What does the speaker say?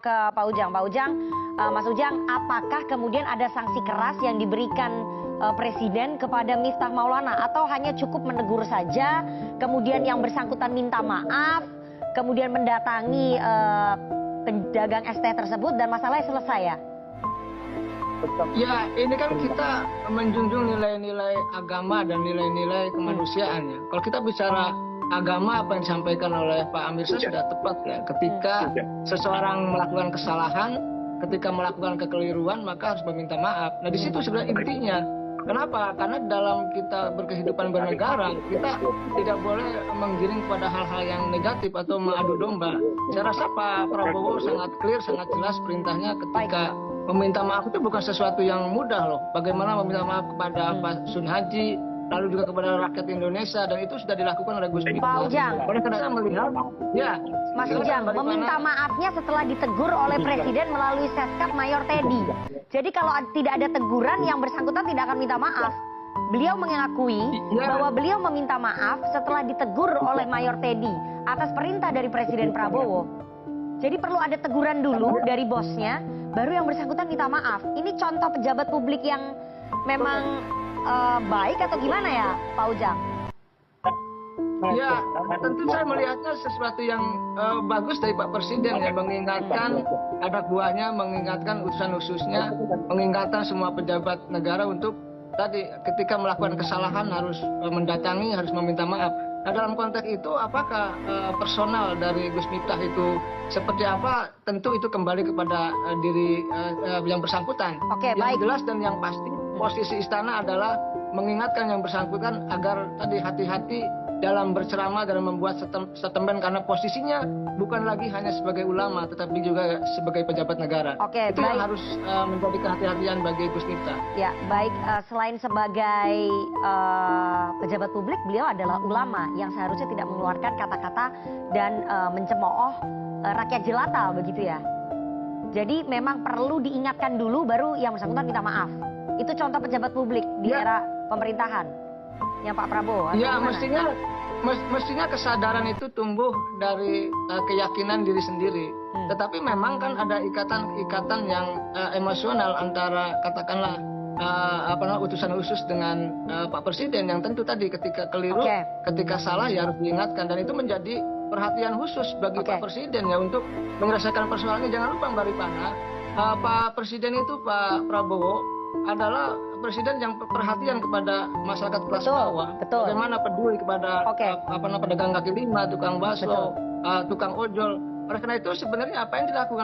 Ke Pak Ujang. Mas Ujang, apakah kemudian ada sanksi keras yang diberikan Presiden kepada Miftah Maulana atau hanya cukup menegur saja, kemudian yang bersangkutan minta maaf, kemudian mendatangi pedagang ST tersebut dan masalahnya selesai ya? Ya, ini kan kita menjunjung nilai-nilai agama dan nilai-nilai kemanusiaan ya. Kalau kita bicara agama, apa yang disampaikan oleh Pak Amir Syah sudah tepat ya. Ketika seseorang melakukan kesalahan, ketika melakukan kekeliruan, maka harus meminta maaf. Nah, di situ sebenarnya intinya. Kenapa? Karena dalam kita berkehidupan bernegara, kita tidak boleh menggiring pada hal-hal yang negatif atau mengadu domba. Saya rasa Pak Prabowo sangat clear, sangat jelas perintahnya ketika meminta maaf itu bukan sesuatu yang mudah loh. Bagaimana meminta maaf kepada Pak Sun Haji, lalu juga kepada rakyat Indonesia, dan itu sudah dilakukan oleh Gus Miftah. Pak Ujang. Oleh karena saya melihat, ya. Mas Ujang, meminta maafnya setelah ditegur oleh Presiden melalui Seskap Mayor Teddy. Jadi kalau tidak ada teguran, yang bersangkutan tidak akan minta maaf. Beliau mengakui bahwa beliau meminta maaf setelah ditegur oleh Mayor Teddy atas perintah dari Presiden Prabowo. Jadi perlu ada teguran dulu dari bosnya, baru yang bersangkutan minta maaf. Ini contoh pejabat publik yang memang baik atau gimana ya, Pak Ujang? Ya, tentu saya melihatnya sesuatu yang bagus dari Pak Presiden ya, mengingatkan anak buahnya, mengingatkan utusan khususnya, mengingatkan semua pejabat negara untuk tadi ketika melakukan kesalahan harus mendatangi, harus meminta maaf. Nah, dalam konteks itu apakah personal dari Gus Miftah itu seperti apa? Tentu itu kembali kepada diri yang bersangkutan. Oke, yang baik. jelas dan yang pasti posisi istana adalah mengingatkan yang bersangkutan agar tadi hati-hati dalam berceramah, dalam membuat statement, karena posisinya bukan lagi hanya sebagai ulama, tetapi juga sebagai pejabat negara. Oke, itu baik. yang harus menjadi kehati-hatian bagi Gus Miftah. Ya, baik. Selain sebagai pejabat publik, beliau adalah ulama yang seharusnya tidak mengeluarkan kata-kata dan mencemooh rakyat jelata, begitu ya. Jadi memang perlu diingatkan dulu, baru yang bersangkutan minta maaf. Itu contoh pejabat publik di era pemerintahan yang Pak Prabowo. Ya, mestinya kesadaran itu tumbuh dari keyakinan diri sendiri. Tetapi memang kan ada ikatan yang emosional antara katakanlah utusan khusus dengan Pak Presiden, yang tentu tadi ketika keliru, ketika salah ya harus diingatkan, dan itu menjadi perhatian khusus bagi Pak Presiden ya untuk menyelesaikan persoalannya. Jangan lupa Mbak Rifana, Pak Presiden itu, Pak Prabowo adalah presiden yang perhatian kepada masyarakat kelas bawah. Bagaimana peduli kepada pedagang kaki lima, tukang bakso, tukang ojol. Oleh karena itu sebenarnya apa yang dilakukan